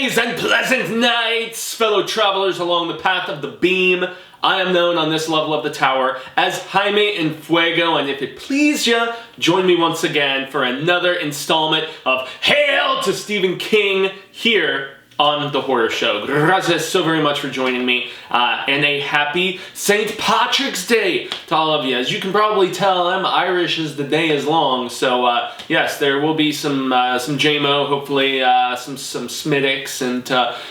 days and pleasant nights, fellow travelers along the path of the beam. I am known on this level of the tower as Jaime and Fuego, and if it please ya, join me once again for another installment of Hail to Stephen King here on The Horror Show. Gracias so very much for joining me, and a happy St. Patrick's Day to all of you. As you can probably tell, I'm Irish as the day is long, so yes, there will be some JMO, hopefully some Smittix, and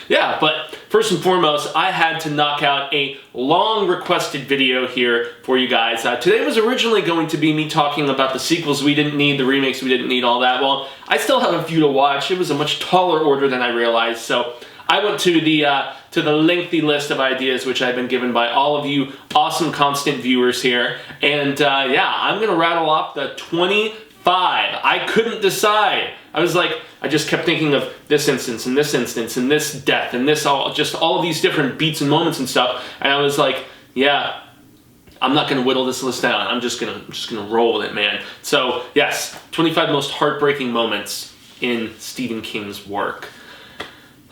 yeah, but first and foremost, I had to knock out a long requested video here for you guys. Today was originally going to be me talking about the sequels we didn't need, the remakes we didn't need, all that. Well, I still have a few to watch. It was a much taller order than I realized, so I went to the lengthy list of ideas which I've been given by all of you awesome constant viewers here, and yeah, I'm gonna rattle off the 25. I couldn't decide. I was like, I just kept thinking of this instance, and this instance, and this death, and this just all of these different beats and moments and stuff, and I was like, yeah, I'm not gonna whittle this list down. I'm just gonna roll with it, man. So yes, 25 most heartbreaking moments in Stephen King's work.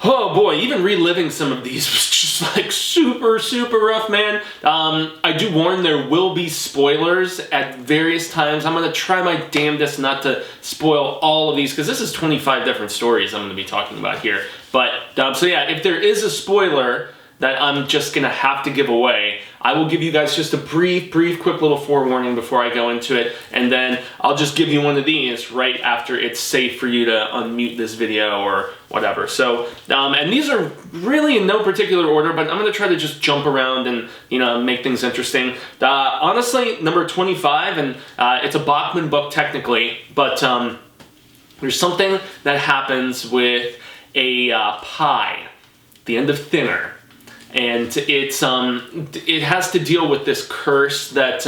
Oh boy, even reliving some of these was just like super rough, man. I do warn there will be spoilers at various times. I'm gonna try my damnedest not to spoil all of these, because this is 25 different stories I'm gonna be talking about here. But, so yeah, if there is a spoiler that I'm just gonna have to give away, I will give you guys just a brief, quick little forewarning before I go into it, and then I'll just give you one of these right after it's safe for you to unmute this video or whatever. So, and these are really in no particular order, but I'm gonna try to just jump around and, you know, make things interesting. Honestly, number 25, and it's a Bachman book technically, but there's something that happens with a pie, the end of Thinner. And it has to deal with this curse that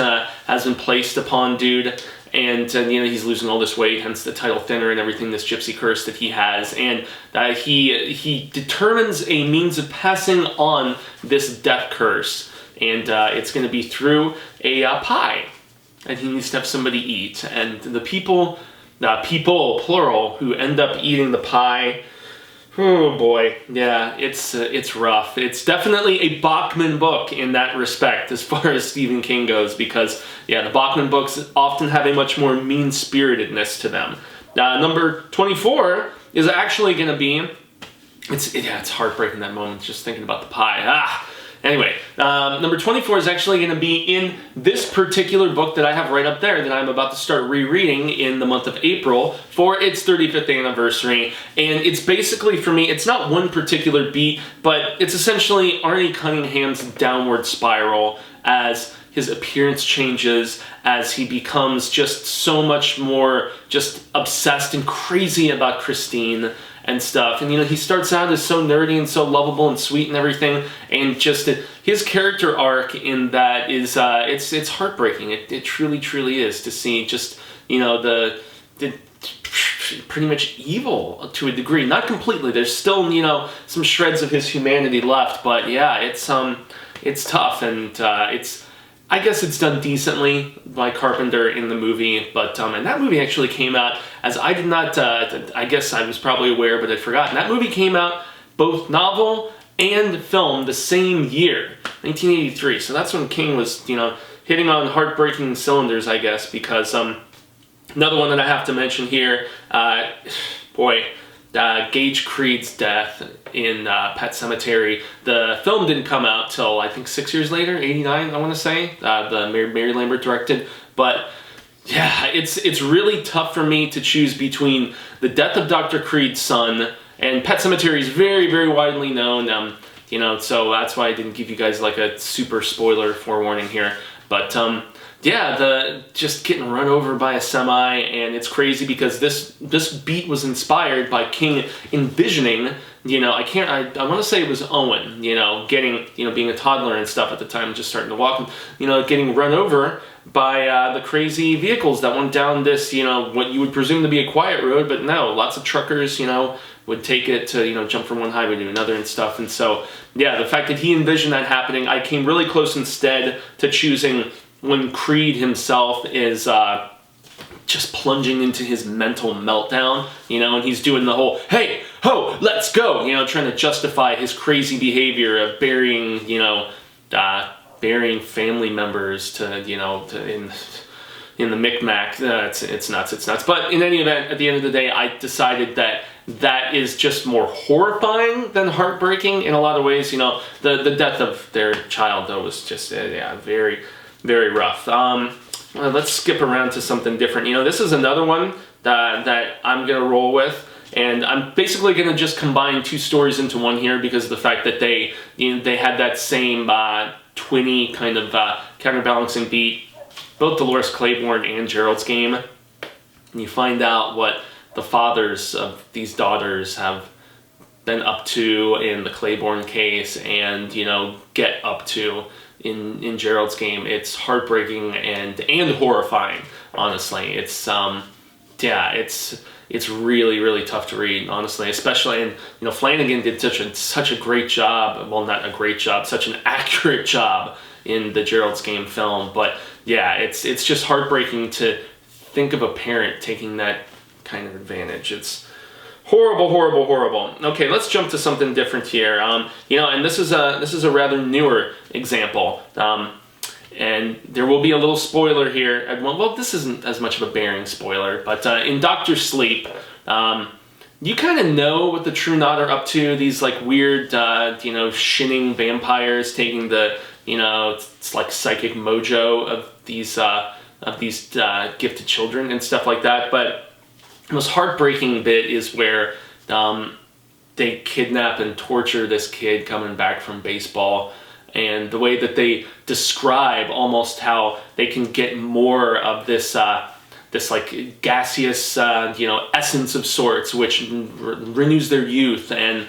has been placed upon dude, and you know, he's losing all this weight, hence the title Thinner and everything, this gypsy curse that he has, and he determines a means of passing on this death curse, and it's going to be through a pie, and he needs to have somebody eat, and the people plural who end up eating the pie. Oh boy, yeah, it's rough. It's definitely a Bachman book in that respect as far as Stephen King goes, because yeah, the Bachman books often have a much more mean-spiritedness to them. Number 24 is actually going to be, it's heartbreaking, that moment just thinking about the pie. Anyway, number 24 is actually going to be in this particular book that I have right up there that I'm about to start rereading in the month of April for its 35th anniversary. And it's basically, for me, it's not one particular beat, but it's essentially Arnie Cunningham's downward spiral as his appearance changes, as he becomes just so much more just obsessed and crazy about Christine and stuff. And you know, he starts out as so nerdy and so lovable and sweet and everything, and just his character arc in that is it's heartbreaking. It truly is, to see just, you know, the pretty much evil to a degree. Not completely. There's still, you know, some shreds of his humanity left, but yeah, it's tough, and I guess it's done decently by Carpenter in the movie, but and that movie actually came out, as I did not, I guess I was probably aware, but I'd forgotten. That movie came out both novel and film the same year, 1983. So that's when King was, you know, hitting on heartbreaking cylinders, I guess, because another one that I have to mention here, boy, Gage Creed's death in Pet Sematary. The film didn't come out till, I think, 6 years later, 89, I want to say. The Mary Lambert directed. But yeah, it's really tough for me to choose between the death of Dr. Creed's son, and Pet Sematary is very widely known. You know, so that's why I didn't give you guys like a super spoiler forewarning here. But yeah, just getting run over by a semi, and it's crazy because this beat was inspired by King envisioning, you know, I want to say it was Owen, you know, getting, you know, being a toddler and stuff at the time, just starting to walk, you know, getting run over by the crazy vehicles that went down this, you know, what you would presume to be a quiet road, but no, lots of truckers, you know, would take it to, you know, jump from one highway to another and stuff. And so, yeah, the fact that he envisioned that happening, I came really close instead to choosing when Creed himself is just plunging into his mental meltdown, you know, and he's doing the whole, hey, "Ho, let's go," trying to justify his crazy behavior of burying, burying family members in the Micmac. It's nuts. But in any event, at the end of the day, I decided that is just more horrifying than heartbreaking in a lot of ways. The death of their child, though, was just, very, very rough. Let's skip around to something different. This is another one that I'm going to roll with. And I'm basically going to just combine two stories into one here because of the fact that they had that same twinny kind of counterbalancing beat. Both Dolores Claiborne and Gerald's game. And you find out what the fathers of these daughters have been up to in the Claiborne case and, get up to in Gerald's game. It's heartbreaking and horrifying, honestly. It's it's really, really tough to read, honestly, especially, and Flanagan did such a great job, well, not a great job, such an accurate job in the Gerald's game film, but yeah, it's just heartbreaking to think of a parent taking that kind of advantage. It's horrible, horrible, horrible. Okay, let's jump to something different here. And this is a rather newer example. And there will be a little spoiler here. Well, this isn't as much of a bearing spoiler, but in Dr. Sleep, you kind of know what the True Knot are up to. These like weird, shinning vampires taking the, it's like psychic mojo of these gifted children and stuff like that. But the most heartbreaking bit is where they kidnap and torture this kid coming back from baseball. And the way that they describe almost how they can get more of this like gaseous, essence of sorts, which renews their youth. And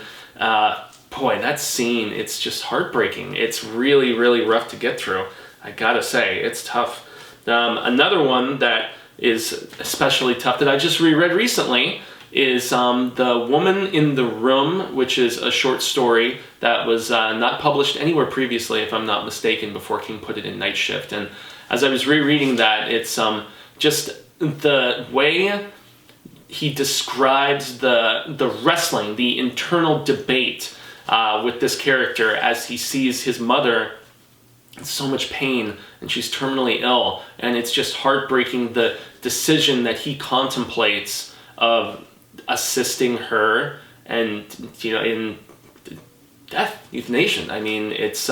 boy, that scene, it's just heartbreaking. It's really, really rough to get through. I gotta say, it's tough. Another one that is especially tough that I just reread recently is The Woman in the Room, which is a short story that was not published anywhere previously, if I'm not mistaken, before King put it in Night Shift. And as I was rereading that, it's just the way he describes the wrestling, the internal debate with this character as he sees his mother in so much pain and she's terminally ill. And it's just heartbreaking, the decision that he contemplates of assisting her and in death, euthanasia. I mean, it's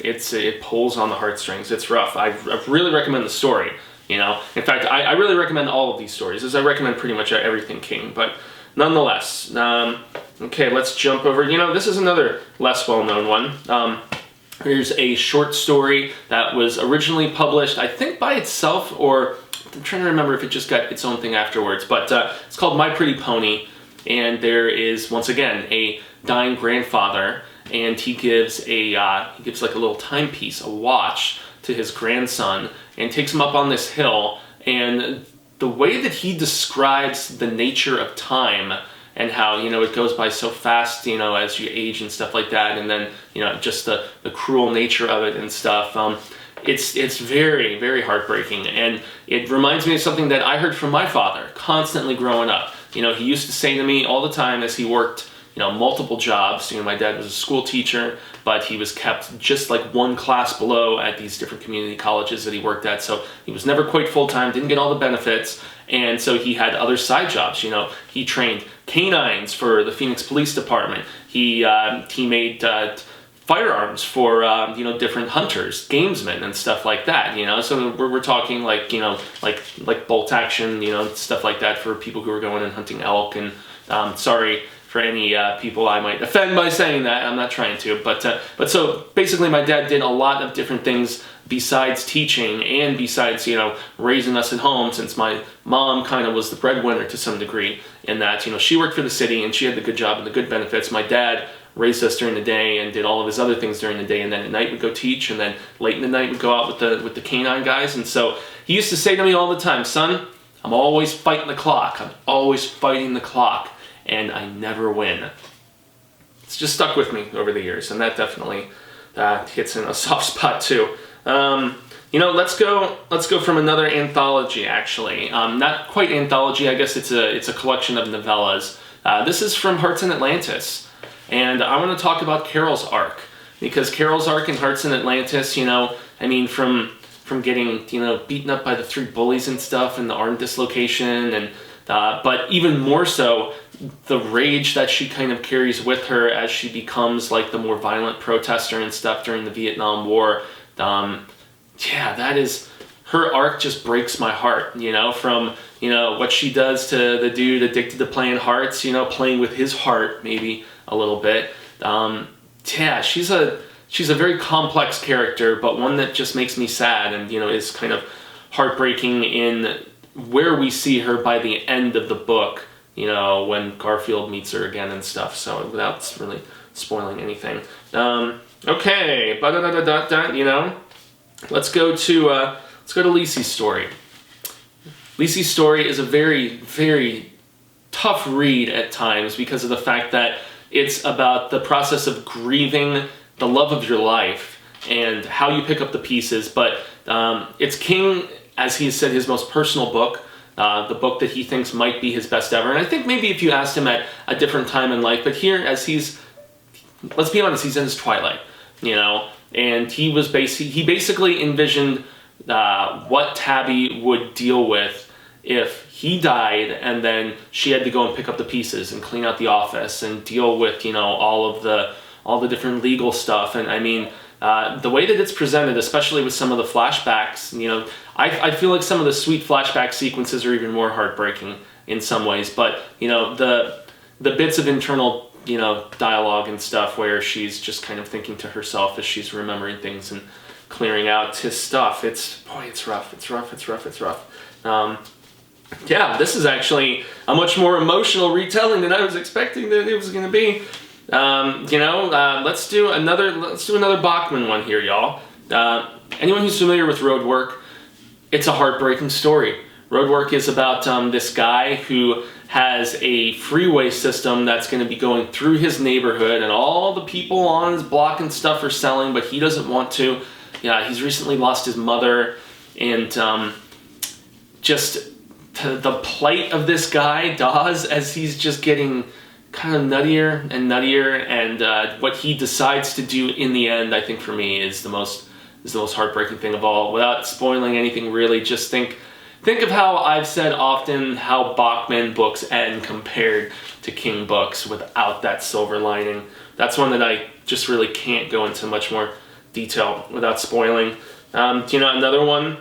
it pulls on the heartstrings. It's rough. I really recommend the story. In fact, I really recommend all of these stories, as I recommend pretty much everything King. But nonetheless, okay, let's jump over. This is another less well-known one. Here's a short story that was originally published, I think, by itself, or I'm trying to remember if it just got its own thing afterwards, but it's called My Pretty Pony, and there is, once again, a dying grandfather, and he gives like a little timepiece, a watch, to his grandson, and takes him up on this hill, and the way that he describes the nature of time, and how, it goes by so fast, as you age and stuff like that, and then, just the cruel nature of it and stuff, it's very, very heartbreaking, and it reminds me of something that I heard from my father constantly growing up. He used to say to me all the time as he worked, multiple jobs. My dad was a school teacher, but he was kept just like one class below at these different community colleges that he worked at, so he was never quite full-time, didn't get all the benefits, and so he had other side jobs. He trained canines for the Phoenix Police Department. He made firearms for different hunters, gamesmen, and stuff like that. So we're talking like like bolt action, stuff like that for people who are going and hunting elk. And sorry for any people I might offend by saying that. I'm not trying to, but so basically, my dad did a lot of different things besides teaching and besides raising us at home, since my mom kind of was the breadwinner to some degree in that she worked for the city and she had the good job and the good benefits. My dad raised us during the day and did all of his other things during the day, and then at night would go teach, and then late in the night would go out with the canine guys. And so he used to say to me all the time, "Son, I'm always fighting the clock. I'm always fighting the clock, and I never win." It's just stuck with me over the years, and that definitely hits in a soft spot too. let's go from another anthology, actually. Not quite anthology, I guess it's a collection of novellas. This is from Hearts in Atlantis, and I want to talk about Carol's arc, because Carol's arc in Hearts in Atlantis, from getting, beaten up by the 3 bullies and stuff, and the arm dislocation, and but even more so, the rage that she kind of carries with her as she becomes like the more violent protester and stuff during the Vietnam War. That is, her arc just breaks my heart, from, what she does to the dude addicted to playing hearts, playing with his heart maybe a little bit. She's a very complex character, but one that just makes me sad and, is kind of heartbreaking in where we see her by the end of the book, when Garfield meets her again and stuff, so without really spoiling anything. Okay, let's go to Lisey's story. Lisey's story is a very, very tough read at times because of the fact that it's about the process of grieving the love of your life and how you pick up the pieces, but it's King, as he said, his most personal book, the book that he thinks might be his best ever. And I think maybe if you asked him at a different time in life, but here, as let's be honest, he's in his twilight, and he basically envisioned what Tabby would deal with if he died and then she had to go and pick up the pieces and clean out the office and deal with, all the different legal stuff. And I mean, the way that it's presented, especially with some of the flashbacks, I feel like some of the sweet flashback sequences are even more heartbreaking in some ways. But, the bits of internal, dialogue and stuff where she's just kind of thinking to herself as she's remembering things and clearing out his stuff. It's rough. It's rough. This is actually a much more emotional retelling than I was expecting that it was going to be. Let's do another Bachman one here, y'all. Anyone who's familiar with Roadwork, it's a heartbreaking story. Roadwork is about this guy who has a freeway system that's going to be going through his neighborhood, and all the people on his block and stuff are selling, but he doesn't want to. He's recently lost his mother, and just the plight of this guy, Dawes, as he's just getting kind of nuttier and nuttier, and what he decides to do in the end, I think for me, is the most heartbreaking thing of all. Without spoiling anything really, just think of how I've said often how Bachman books end compared to King books without that silver lining. That's one that I just really can't go into much more detail without spoiling. Another one,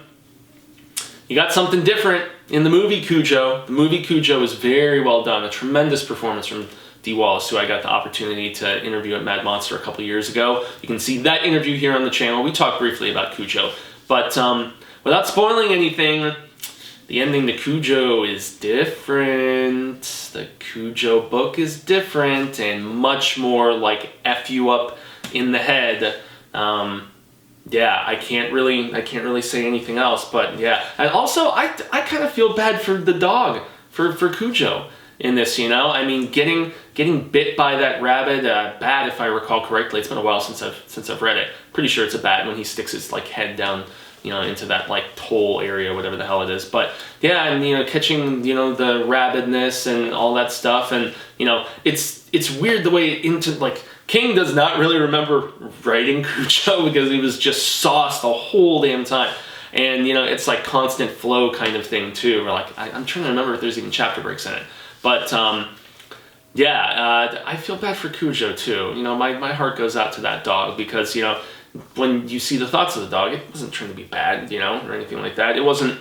you got something different in the movie Cujo. The movie Cujo is very well done. A tremendous performance from D. Wallace, who I got the opportunity to interview at Mad Monster a couple years ago. You can see that interview here on the channel. We talked briefly about Cujo. But without spoiling anything, the ending to Cujo is different. The Cujo book is different and much more like F you up in the head. I can't really say anything else, but yeah. And also, I kind of feel bad for the dog, for Cujo in this, I mean, getting bit by that rabbit, bat if I recall correctly. It's been a while since I've read it. Pretty sure it's a bat when he sticks his head down, into that toll area, whatever the hell it is. But yeah, and catching the rabidness and all that stuff, and it's weird the way King does not really remember writing Cujo because he was just sauced the whole damn time. And, it's constant flow kind of thing, too. Where, I'm trying to remember if there's even chapter breaks in it. But, I feel bad for Cujo, too. My heart goes out to that dog because, when you see the thoughts of the dog, it wasn't trying to be bad, or anything like that. It wasn't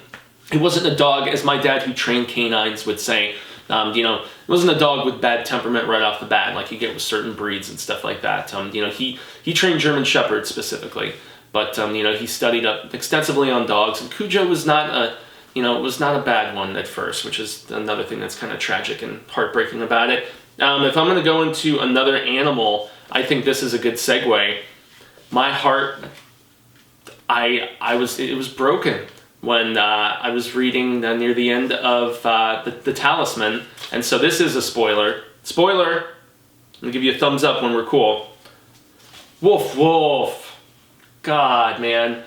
a dog, as my dad who trained canines would say. It wasn't a dog with bad temperament right off the bat, like you get with certain breeds and stuff like that. He trained German Shepherds specifically, but he studied up extensively on dogs, and Cujo was not a bad one at first, which is another thing that's kind of tragic and heartbreaking about it. If I'm going to go into another animal, I think this is a good segue. My heart, it was broken when I was reading near the end of the Talisman, and so this is a spoiler. Spoiler! I'm gonna give you a thumbs up when we're cool. Woof, woof. God, man.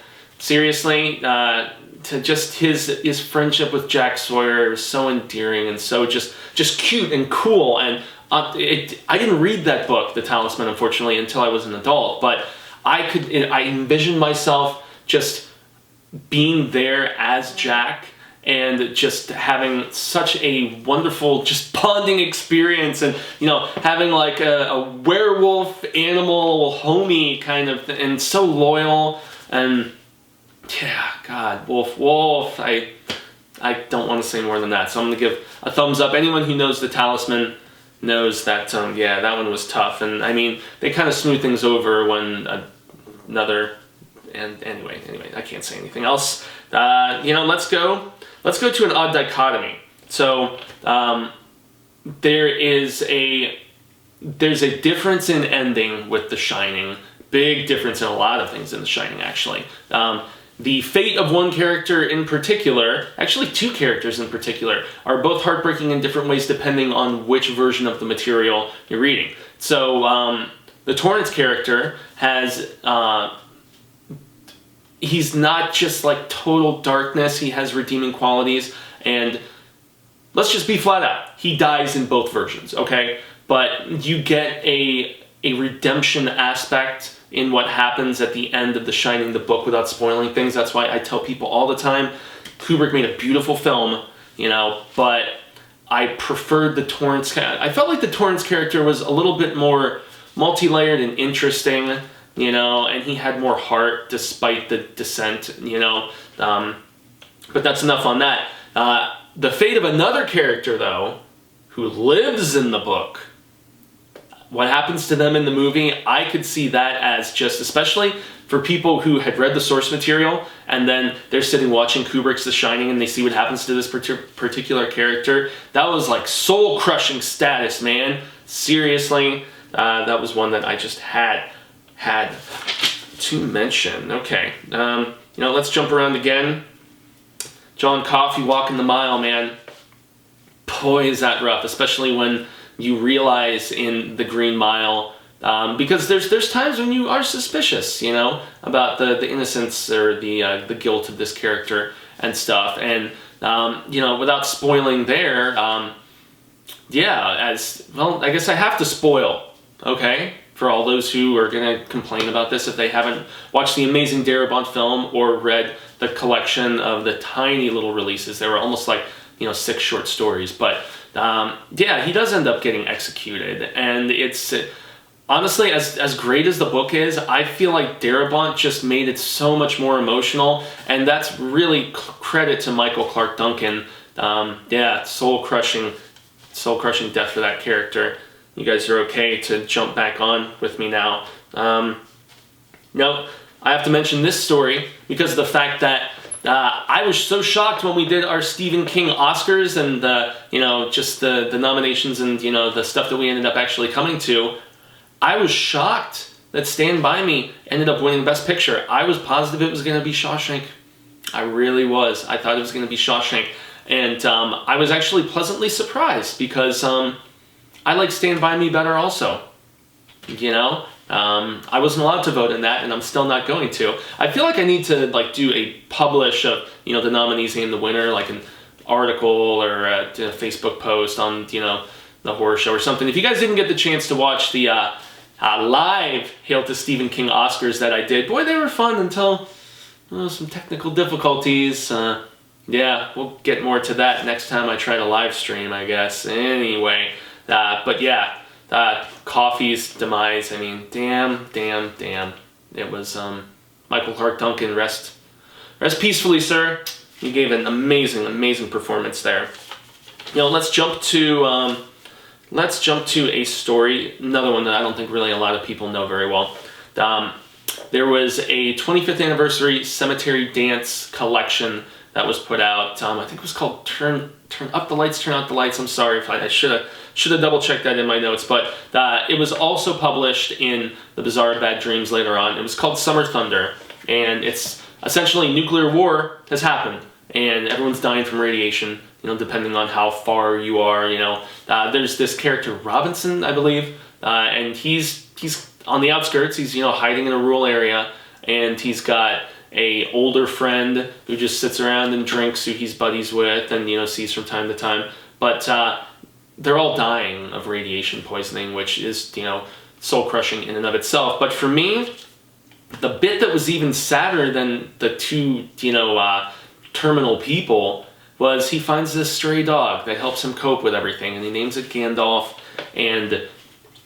seriously, to just his friendship with Jack Sawyer was so endearing and so just cute and cool. And I didn't read that book, The Talisman, unfortunately, until I was an adult. But I envisioned myself just being there as Jack and just having such a wonderful just bonding experience, and having like a werewolf animal homie kind of and so loyal. And yeah, God, wolf. I don't want to say more than that, so I'm gonna give a thumbs up. Anyone who knows The Talisman knows that yeah, that one was tough. And I mean, they kind of smooth things over when anyway, I can't say anything else. Let's go to an odd dichotomy. So there's a difference in ending with The Shining. Big difference in a lot of things in The Shining, actually. The fate of one character in particular, actually two characters in particular, are both heartbreaking in different ways depending on which version of the material you're reading. So the Torrance character has... he's not just like total darkness, he has redeeming qualities, and let's just be flat out, he dies in both versions, okay? But you get a redemption aspect in what happens at the end of The Shining, the book, without spoiling things. That's why I tell people all the time, Kubrick made a beautiful film, but I preferred the Torrance. I felt like the Torrance character was a little bit more multi-layered and interesting, and he had more heart despite the descent, but that's enough on that. The fate of another character, though, who lives in the book, what happens to them in the movie, I could see that as just, especially for people who had read the source material, and then they're sitting watching Kubrick's The Shining and they see what happens to this particular character. That was like soul-crushing status, man. Seriously, that was one that I just had to mention. Okay, let's jump around again. John Coffey walking the mile, man. Boy, is that rough, especially when you realize in the Green Mile, because there's times when you are suspicious, about the innocence or the guilt of this character and stuff. And without spoiling there, as well, I guess I have to spoil, okay, for all those who are gonna complain about this if they haven't watched the amazing Darabont film or read the collection of the tiny little releases. They were almost like 6 short stories, but. He does end up getting executed, and it's honestly, as great as the book is, I feel like Darabont just made it so much more emotional, and that's really credit to Michael Clark Duncan. Soul-crushing death for that character. You guys are okay to jump back on with me now. No, I have to mention this story because of the fact that I was so shocked when we did our Stephen King Oscars and just the nominations and the stuff that we ended up actually coming to. I was shocked that Stand By Me ended up winning Best Picture. I was positive it was going to be Shawshank. I really was. I thought it was going to be Shawshank, and I was actually pleasantly surprised because I like Stand By Me better also. I wasn't allowed to vote in that, and I'm still not going to. I feel like I need to do a publish of the nominees and the winner, like an article or a Facebook post on the horror show or something. If you guys didn't get the chance to watch the live Hail to Stephen King Oscars that I did, boy, they were fun until some technical difficulties. We'll get more to that next time I try to live stream, I guess. Anyway, but yeah. Coffey's demise, I mean, damn. It was, Michael Clark Duncan, rest peacefully, sir. You gave an amazing performance there. Let's jump to a story, another one that I don't think really a lot of people know very well. There was a 25th anniversary Sematary dance collection that was put out. I think it was called Turn Up the Lights, Turn Out the Lights. I'm sorry if I should have double checked that in my notes, but it was also published in The Bizarre Bad Dreams later on. It was called Summer Thunder, and it's essentially nuclear war has happened, and everyone's dying from radiation. Depending on how far you are. There's this character Robinson, I believe, and he's on the outskirts. He's hiding in a rural area, and he's got a older friend who just sits around and drinks, who he's buddies with and, you know, sees from time to time. But they're all dying of radiation poisoning, which is, you know, soul-crushing in and of itself. But for me, the bit that was even sadder than the two, you know, terminal people was he finds this stray dog that helps him cope with everything, and he names it Gandalf. And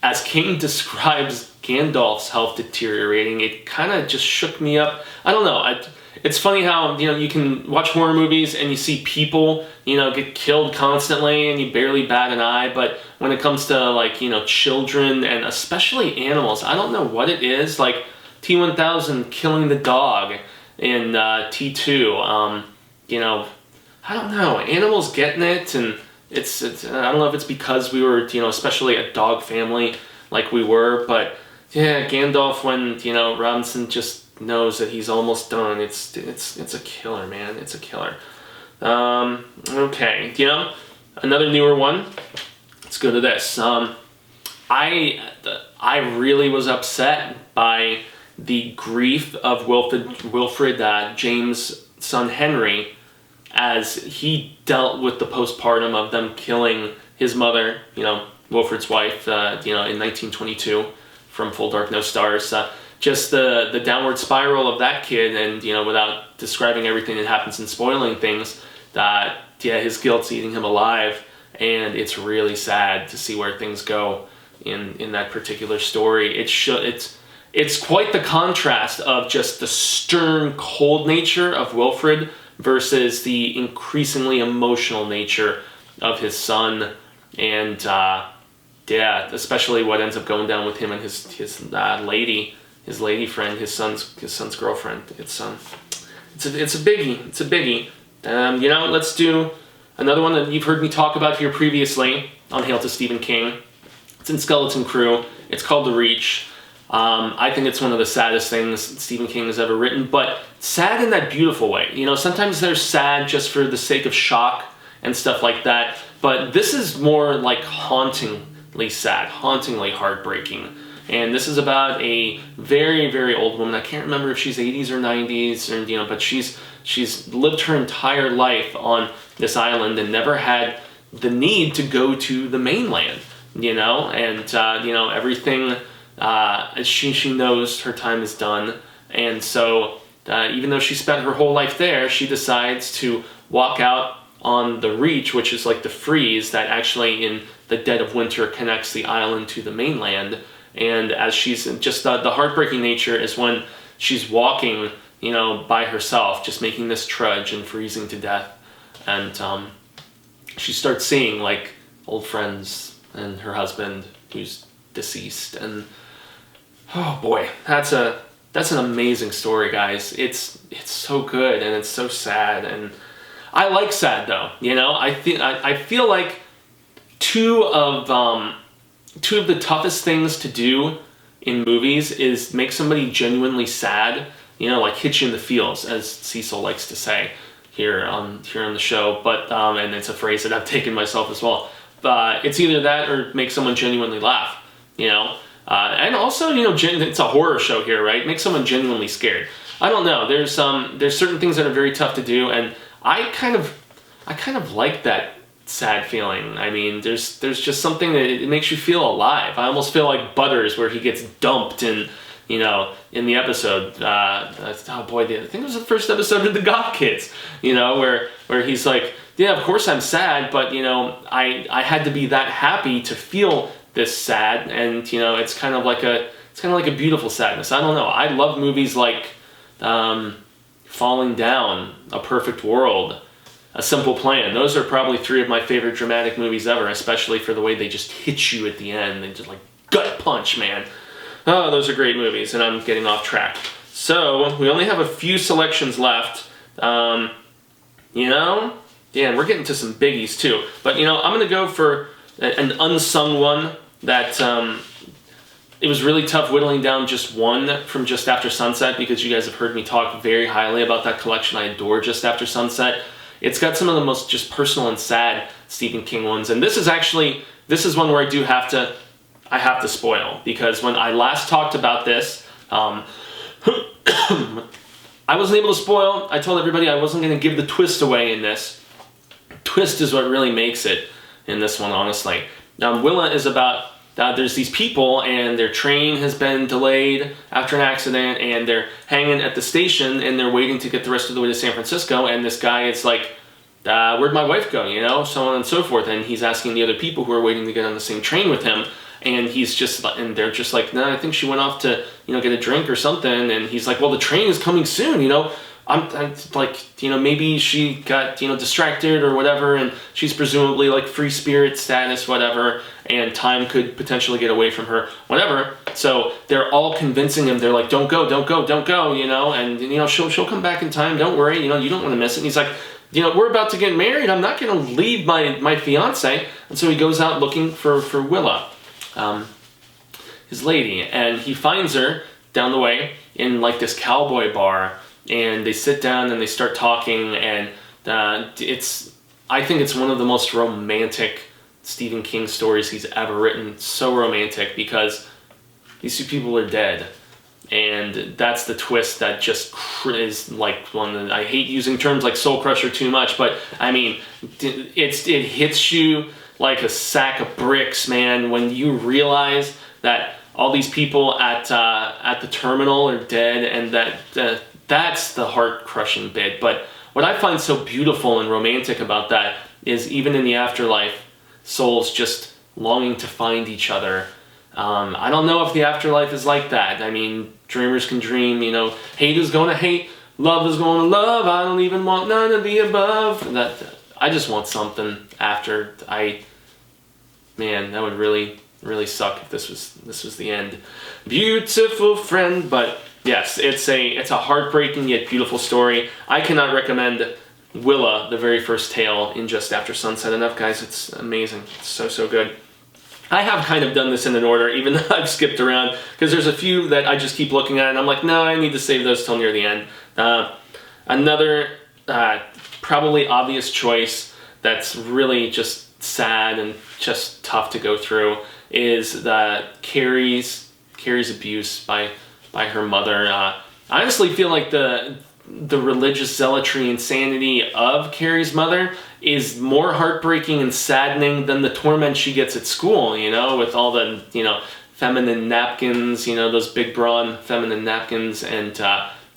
as King describes Gandalf's health deteriorating, it kind of just shook me up. I don't know. It's funny how, you know, you can watch horror movies and you see people, you know, get killed constantly and you barely bat an eye. But when it comes to, like, you know, children and especially animals, I don't know what it is. Like T-1000 killing the dog in T2, you know, I don't know. Animals getting it, and it's I don't know if it's because we were, you know, especially a dog family like we were, but yeah, Gandalf, when, you know, Robinson just knows that he's almost done, it's a killer, man. It's a killer. Okay, you know, another newer one. Let's go to this. I really was upset by the grief of Wilfred James' son Henry, as he dealt with the postpartum of them killing his mother, you know, Wilfred's wife, you know, in 1922 from Full Dark No Stars. Just the downward spiral of that kid, and, you know, without describing everything that happens and spoiling things, that, yeah, his guilt's eating him alive, and it's really sad to see where things go in that particular story. It's quite the contrast of just the stern, cold nature of Wilfred versus the increasingly emotional nature of his son, and yeah, especially what ends up going down with him and his lady friend, his son's girlfriend. It's a biggie. It's a biggie. You know, let's do another one that you've heard me talk about here previously on Hail to Stephen King. It's in Skeleton Crew. It's called The Reach. I think it's one of the saddest things Stephen King has ever written, but sad in that beautiful way. You know, sometimes they're sad just for the sake of shock and stuff like that, but this is more like hauntingly sad, hauntingly heartbreaking. And this is about a very, very old woman. I can't remember if she's 80s or 90s, or, you know, but she's lived her entire life on this island and never had the need to go to the mainland, you know, and, you know, everything... she knows her time is done, and so even though she spent her whole life there, she decides to walk out on the Reach, which is like the freeze that actually in the dead of winter connects the island to the mainland. And as she's just the heartbreaking nature is when she's walking, you know, by herself, just making this trudge and freezing to death, and she starts seeing like old friends and her husband who's deceased. And oh boy, that's an amazing story, guys. It's so good, and it's so sad, and I like sad though. You know, I feel like two of the toughest things to do in movies is make somebody genuinely sad. You know, like hit you in the feels, as Cecil likes to say here on the show. But and it's a phrase that I've taken myself as well. It's either that or make someone genuinely laugh. You know. And also, you know, it's a horror show here, right? Make someone genuinely scared. I don't know. There's certain things that are very tough to do, and I kind of like that sad feeling. I mean, there's just something that it makes you feel alive. I almost feel like Butters, where he gets dumped in, you know, in the episode. Oh boy, I think it was the first episode of The Goth Kids. You know, where he's like, yeah, of course I'm sad, but, you know, I had to be that happy to feel this sad, and, you know, it's kind of like a beautiful sadness. I don't know. I love movies like Falling Down, A Perfect World, A Simple Plan. Those are probably three of my favorite dramatic movies ever, especially for the way they just hit you at the end. They just like gut punch, man. Oh, those are great movies, and I'm getting off track. So we only have a few selections left. You know, yeah, and we're getting to some biggies too. But, you know, I'm gonna go for an unsung one that it was really tough whittling down just one from Just After Sunset, because you guys have heard me talk very highly about that collection. I adore Just After Sunset. It's got some of the most just personal and sad Stephen King ones, and this is one where I have to spoil, because when I last talked about this, I I wasn't able to spoil. I told everybody I wasn't going to give the twist away in this. Twist is what really makes it in this one, honestly. Willa is about, there's these people and their train has been delayed after an accident and they're hanging at the station and they're waiting to get the rest of the way to San Francisco, and this guy is like, where'd my wife go, you know, so on and so forth, and he's asking the other people who are waiting to get on the same train with him, and they're just like, no, I think she went off to, you know, get a drink or something, and he's like, well, the train is coming soon, you know, I'm like, you know, maybe she got, you know, distracted or whatever, and she's presumably like free spirit status, whatever, and time could potentially get away from her, whatever. So they're all convincing him. They're like, don't go, don't go, don't go, you know, and you know, she'll come back in time. Don't worry, you know, you don't want to miss it. And he's like, you know, we're about to get married. I'm not going to leave my fiance. And so he goes out looking for Willa, his lady, and he finds her down the way in like this cowboy bar. And they sit down and they start talking, and I think it's one of the most romantic Stephen King stories he's ever written. So romantic because these two people are dead, and that's the twist that just is like one that I hate using terms like soul crusher too much, but I mean it hits you like a sack of bricks, man, when you realize that all these people at the terminal are dead, and that's the heart-crushing bit. But what I find so beautiful and romantic about that is even in the afterlife, souls just longing to find each other. I don't know if the afterlife is like that. I mean, dreamers can dream, you know, hate is going to hate, love is going to love, I don't even want none of the above. I just want something after. Man, that would really, really suck if this was the end. Beautiful friend, but yes, it's a heartbreaking yet beautiful story. I cannot recommend Willa, the very first tale, in Just After Sunset enough, guys. It's amazing. It's so, so good. I have kind of done this in an order, even though I've skipped around, because there's a few that I just keep looking at, and I'm like, no, I need to save those till near the end. Another probably obvious choice that's really just sad and just tough to go through is Carrie's abuse by her mother. I honestly feel like the religious zealotry and sanity of Carrie's mother is more heartbreaking and saddening than the torment she gets at school, you know, with all the, you know, feminine napkins, you know, those big brawn feminine napkins, and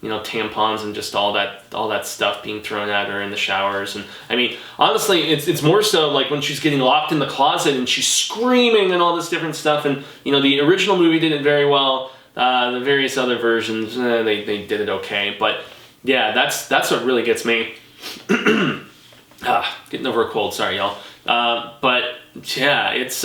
you know, tampons and just all that stuff being thrown at her in the showers. And I mean, honestly, it's more so like when she's getting locked in the closet and she's screaming and all this different stuff. And you know, the original movie did it very well. The various other versions, they did it okay. But yeah, that's what really gets me. Getting over a cold, sorry y'all. But yeah, it's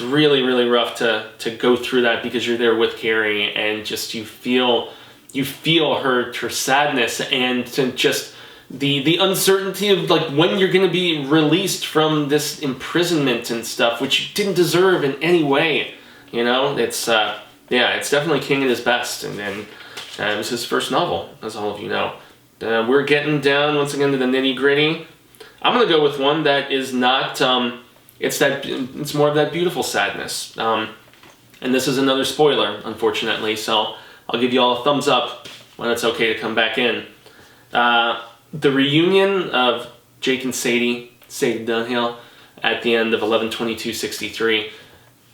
really, really rough to go through that, because you're there with Carrie and just you feel her sadness, and to just the uncertainty of like when you're going to be released from this imprisonment and stuff, which you didn't deserve in any way. You know, it's definitely King at his best, and it was his first novel, as all of you know. We're getting down once again to the nitty gritty. I'm gonna go with one that is not. It's more of that beautiful sadness, and this is another spoiler, unfortunately. So I'll give you all a thumbs up when it's okay to come back in. The reunion of Jake and Sadie Dunhill, at the end of 11/22/63,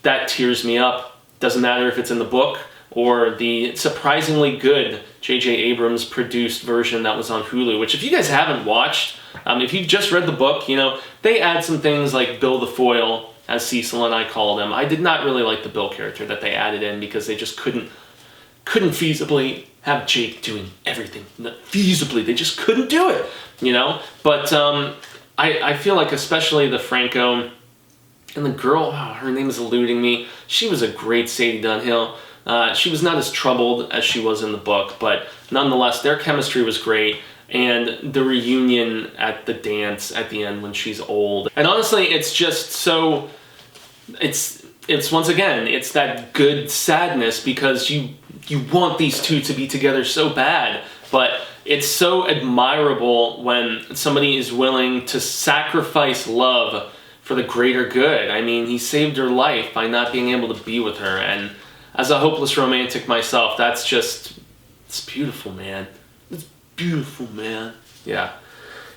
that tears me up. Doesn't matter if it's in the book or the surprisingly good J.J. Abrams produced version that was on Hulu, which if you guys haven't watched, if you've just read the book, you know, they add some things like Bill the Foil, as Cecil and I called him. I did not really like the Bill character that they added in, because they just couldn't feasibly have Jake doing everything. Feasibly, they just couldn't do it, you know? But I feel like especially the Franco and the girl, her name is eluding me, she was a great Sadie Dunhill. She was not as troubled as she was in the book, but nonetheless, their chemistry was great. And the reunion at the dance at the end when she's old. And honestly, it's just so... It's once again, it's that good sadness, because you want these two to be together so bad, but it's so admirable when somebody is willing to sacrifice love for the greater good. I mean, he saved her life by not being able to be with her, and as a hopeless romantic myself, it's beautiful, man. beautiful, man. Yeah.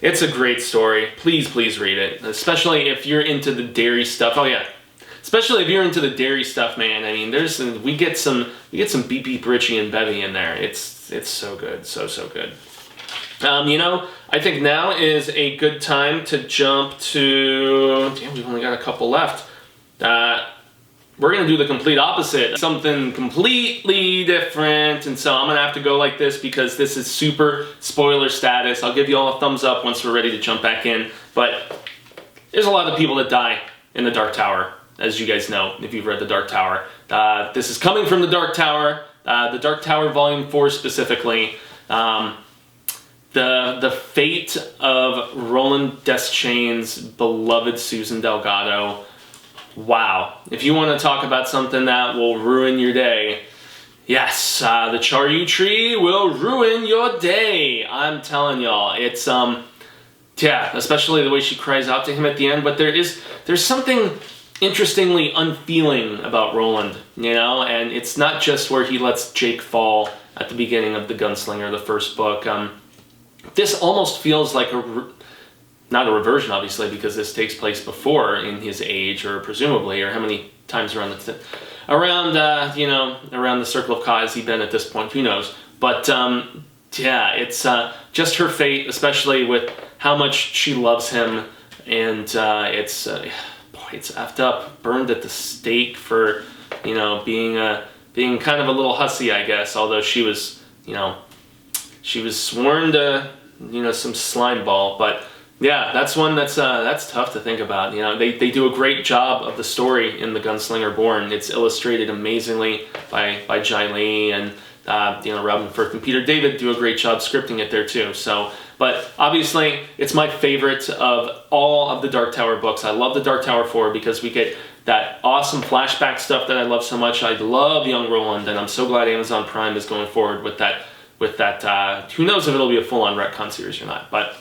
It's a great story. Please read it. Especially if you're into the dairy stuff. Oh yeah. Especially if you're into the dairy stuff, man. I mean, we get some Beep Beep Richie and Bevy in there. It's so good. So good. You know, I think now is a good time to jump to... Damn, we've only got a couple left. We're going to do the complete opposite. Something completely different. And so I'm going to have to go like this because this is super spoiler status. I'll give you all a thumbs up once we're ready to jump back in. But there's a lot of people that die in the Dark Tower, as you guys know, if you've read the Dark Tower. This is coming from the Dark Tower. The Dark Tower Volume 4 specifically. The fate of Roland Deschain's beloved Susan Delgado. Wow. If you want to talk about something that will ruin your day, yes, the Charyu tree will ruin your day. I'm telling y'all. It's, yeah, especially the way she cries out to him at the end, but there's something interestingly unfeeling about Roland, you know, and it's not just where he lets Jake fall at the beginning of The Gunslinger, the first book. This almost feels like not a reversion, obviously, because this takes place before in his age, or presumably, or how many times around the Circle of Ka has he been at this point? Who knows? But yeah, it's just her fate, especially with how much she loves him, and it's effed up, burned at the stake for, you know, being kind of a little hussy, I guess. Although she was sworn to, you know, some slime ball, but. Yeah, that's one that's tough to think about. You know, they do a great job of the story in The Gunslinger Born. It's illustrated amazingly by Jaime, and you know, Robin Firth and Peter David do a great job scripting it there too. So, but obviously, it's my favorite of all of the Dark Tower books. I love the Dark Tower 4 because we get that awesome flashback stuff that I love so much. I love young Roland, and I'm so glad Amazon Prime is going forward with that. Who knows if it'll be a full-on retcon series or not, but.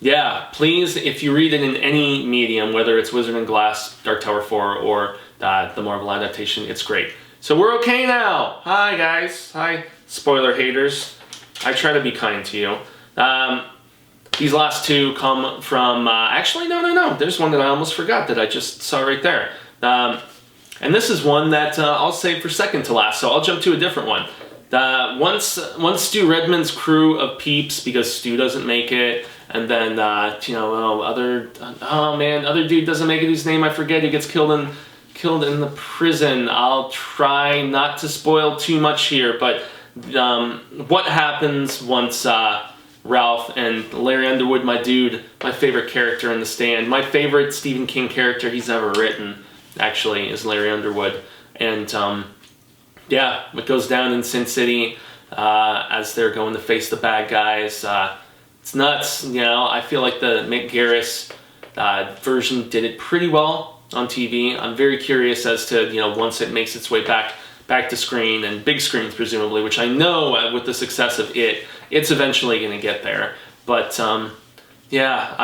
Yeah, please, if you read it in any medium, whether it's Wizard and Glass, Dark Tower 4, or the Marvel adaptation, it's great. So we're okay now. Hi, guys. Hi, spoiler haters. I try to be kind to you. These last two come from... actually, no. There's one that I almost forgot that I just saw right there. And this is one that I'll save for second to last, so I'll jump to a different one. Once Stu Redman's crew of peeps, because Stu doesn't make it, and then you know, other dude doesn't make it, whose name I forget, who gets killed in the prison. I'll try not to spoil too much here, but what happens once Ralph and Larry Underwood, my dude, my favorite character in The Stand, my favorite Stephen King character he's ever written, actually, is Larry Underwood, and yeah, what goes down in Sin City as they're going to face the bad guys. It's nuts, you know. I feel like the Mick Garris version did it pretty well on TV. I'm very curious as to, you know, once it makes its way back to screen, and big screens presumably, which I know with the success of it's eventually going to get there. But yeah,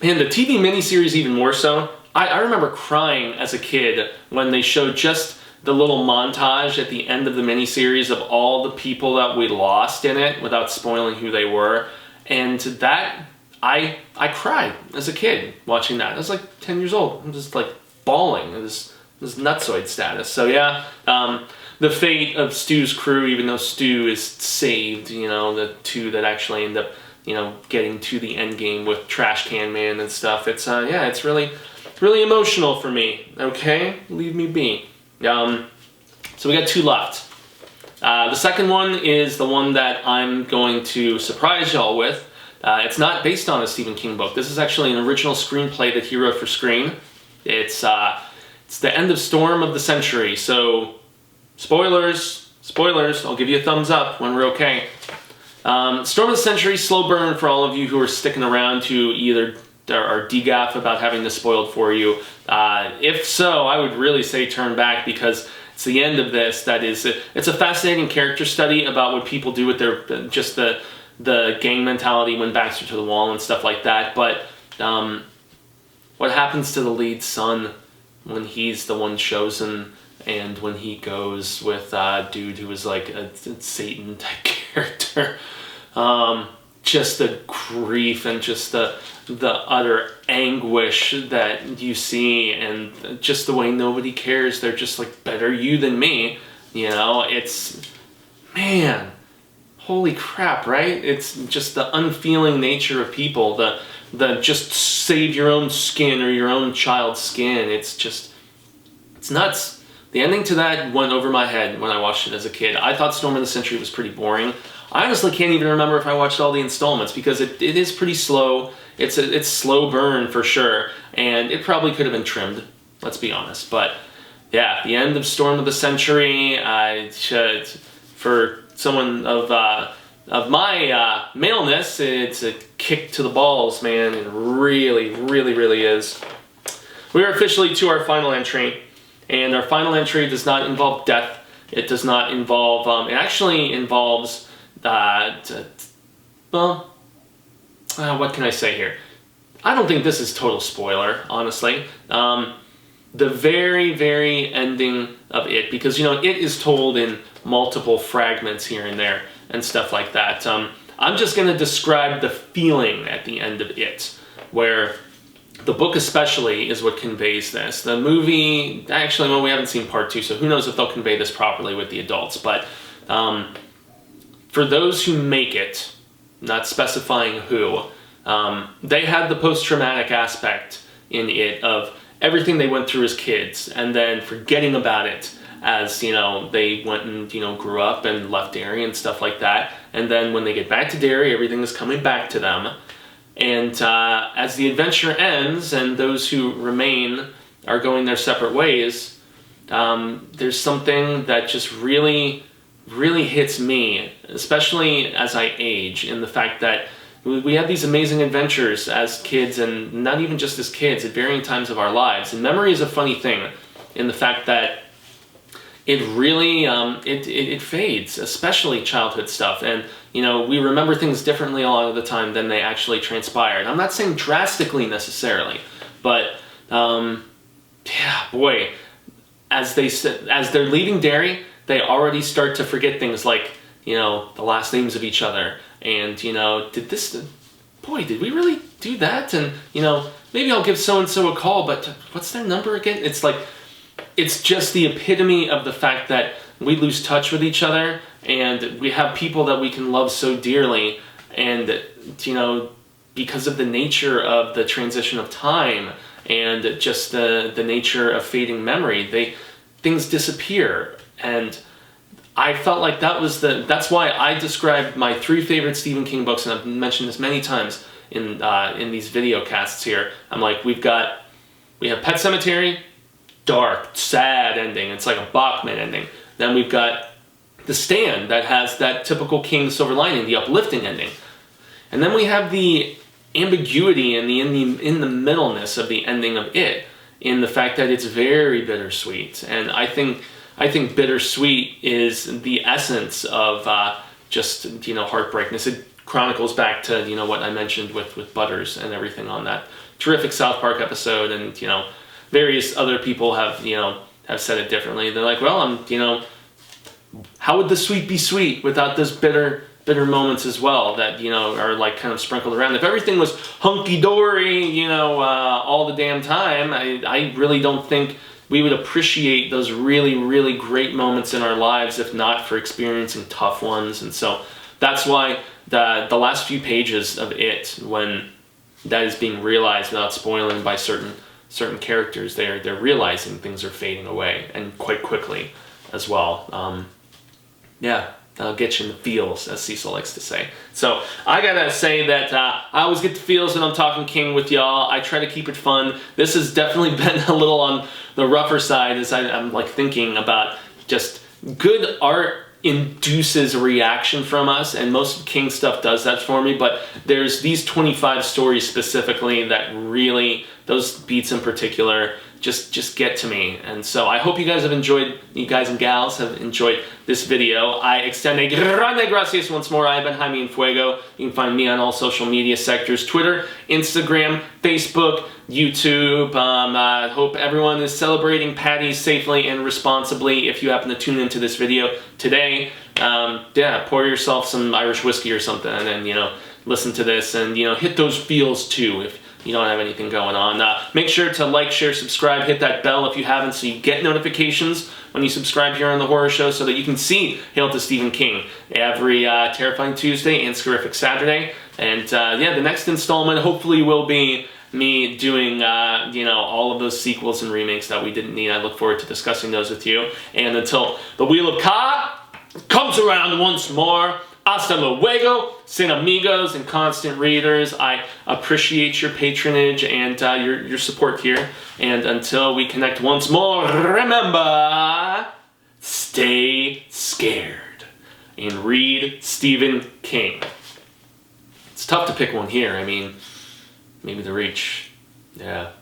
man, the TV miniseries even more so. I remember crying as a kid when they showed just the little montage at the end of the miniseries of all the people that we lost in it, without spoiling who they were. And that, I cried as a kid watching that. I was like 10 years old. I'm just like bawling. It was nutsoid status. So yeah, the fate of Stu's crew, even though Stu is saved, you know, the two that actually end up, you know, getting to the end game with Trash Can Man and stuff. It's yeah, it's really emotional for me. Okay, leave me be. So we got two left. The second one is the one that I'm going to surprise y'all with. It's not based on a Stephen King book. This is actually an original screenplay that he wrote for screen. It's The End of Storm of the Century. So, spoilers. I'll give you a thumbs up when we're okay. Storm of the Century, slow burn for all of you who are sticking around to either are degaff about having this spoiled for you. If so, I would really say turn back, because it's the end of this that is, it's a fascinating character study about what people do with their, just the gang mentality when backs are to the wall and stuff like that. But what happens to the lead son when he's the one chosen, and when he goes with a dude who is like a Satan type character. Just the grief and just the utter anguish that you see, and just the way nobody cares. They're just like, better you than me. You know, it's, man, holy crap, right? It's just the unfeeling nature of people, the just save your own skin or your own child's skin. It's just, it's nuts. The ending to that went over my head when I watched it as a kid. I thought Storm of the Century was pretty boring. I honestly can't even remember if I watched all the installments, because it is pretty slow. It's slow burn for sure, and it probably could have been trimmed, let's be honest. But yeah, the end of Storm of the Century, for someone of my maleness, it's a kick to the balls, man. It really, really, really is. We are officially to our final entry, and our final entry does not involve death. It does not involve, it actually involves, well, what can I say here? I don't think this is total spoiler, honestly. The very, very ending of it, because, you know, it is told in multiple fragments here and there and stuff like that. I'm just going to describe the feeling at the end of it, where the book especially is what conveys this. The movie, actually, well, we haven't seen part 2, so who knows if they'll convey this properly with the adults, but for those who make it, not specifying who, they had the post-traumatic aspect in it of everything they went through as kids, and then forgetting about it as, you know, they went and, you know, grew up and left Derry and stuff like that. And then when they get back to Derry, everything is coming back to them. And as the adventure ends and those who remain are going their separate ways, there's something that just really, really hits me, especially as I age, in the fact that we have these amazing adventures as kids, and not even just as kids, at varying times of our lives. And memory is a funny thing in the fact that it really, it fades, especially childhood stuff. And, you know, we remember things differently a lot of the time than they actually transpired. I'm not saying drastically necessarily, but, yeah, boy, as they're leaving Derry, they already start to forget things like, you know, the last names of each other. And, you know, did we really do that? And, you know, maybe I'll give so-and-so a call, but what's their number again? It's like, it's just the epitome of the fact that we lose touch with each other, and we have people that we can love so dearly, and, you know, because of the nature of the transition of time and just the nature of fading memory, things disappear. And I felt like that's why I described my 3 favorite Stephen King books, and I've mentioned this many times in these video casts here. I'm like, we have Pet Sematary, dark, sad ending. It's like a Bachman ending. Then we've got The Stand, that has that typical King silver lining, the uplifting ending. And then we have the ambiguity and in the middleness of the ending of it, in the fact that it's very bittersweet. And I think bittersweet is the essence of just, you know, heartbreak. It chronicles back to, you know, what I mentioned with Butters and everything on that terrific South Park episode. And, you know, various other people have said it differently. They're like, well, you know, how would the sweet be sweet without those bitter moments as well that, you know, are like kind of sprinkled around? If everything was hunky-dory, you know, all the damn time, I really don't think we would appreciate those really, really great moments in our lives if not for experiencing tough ones. And so that's why the last few pages of it, when that is being realized without spoiling by certain characters, they're realizing things are fading away, and quite quickly as well. Yeah, that'll get you in the feels, as Cecil likes to say. So I gotta say that I always get the feels when I'm talking King with y'all. I try to keep it fun. This has definitely been a little on the rougher side, as I'm like thinking about just good art induces a reaction from us, and most King stuff does that for me, but there's these 25 stories specifically that really, those beats in particular, just get to me. And so I hope you guys and gals have enjoyed this video. I extend a grande gracias once more. I've been Jaime and Fuego. You can find me on all social media sectors: Twitter, Instagram, Facebook, YouTube. I hope everyone is celebrating patties safely and responsibly. If you happen to tune into this video today, yeah, pour yourself some Irish whiskey or something, and then, you know, listen to this, and, you know, hit those feels too if you don't have anything going on. Make sure to like, share, subscribe, hit that bell if you haven't, so you get notifications when you subscribe here on The Horror Show, so that you can see Hail to Stephen King every Terrifying Tuesday and Scarific Saturday. And yeah, the next installment hopefully will be me doing, you know, all of those sequels and remakes that we didn't need. I look forward to discussing those with you. And until the Wheel of Ka comes around once more, hasta luego, sin amigos and constant readers. I appreciate your patronage and your support here. And until we connect once more, remember, stay scared and read Stephen King. It's tough to pick one here. I mean, maybe The Reach. Yeah.